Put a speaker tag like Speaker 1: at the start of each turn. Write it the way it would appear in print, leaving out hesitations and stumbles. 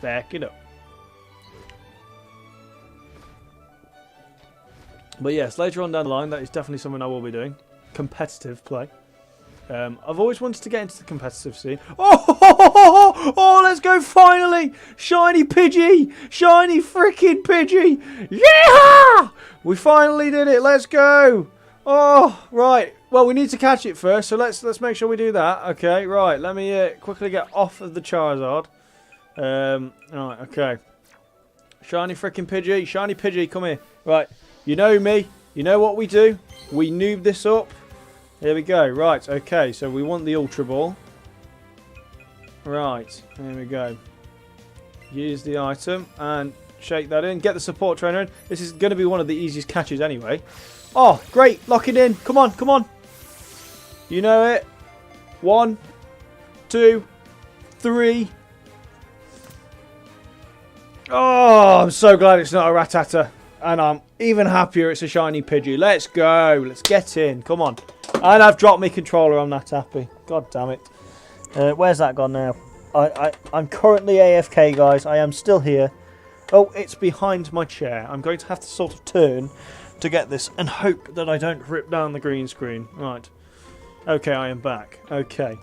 Speaker 1: Stack it up. But yes, later on down the line, that is definitely something I will be doing. Competitive play. I've always wanted to get into the competitive scene. Oh, let's go finally! Shiny Pidgey! Shiny freaking Pidgey! Yeah! We finally did it. Let's go! Oh, right. Well, we need to catch it first, so let's make sure we do that. Okay, right. Let me quickly get off of the Charizard. Right, okay. Shiny freaking Pidgey. Shiny Pidgey, come here. Right. You know me. You know what we do. We noob this up. Here we go. Right, okay. So we want the Ultra Ball. Right. Here we go. Use the item and shake that in. Get the support trainer in. This is going to be one of the easiest catches anyway. Oh, great. Lock it in. Come on, come on. You know it. 1, 2, 3. Oh, I'm so glad it's not a Rattata. And I'm even happier it's a shiny Pidgey. Let's go. Let's get in. Come on. And I've dropped my controller. I'm not happy. God damn it. Where's that gone now? I'm currently AFK, guys. I am still here. Oh, it's behind my chair. I'm going to have to sort of turn to get this and hope that I don't rip down the green screen. Right. Okay, I am back. Okay.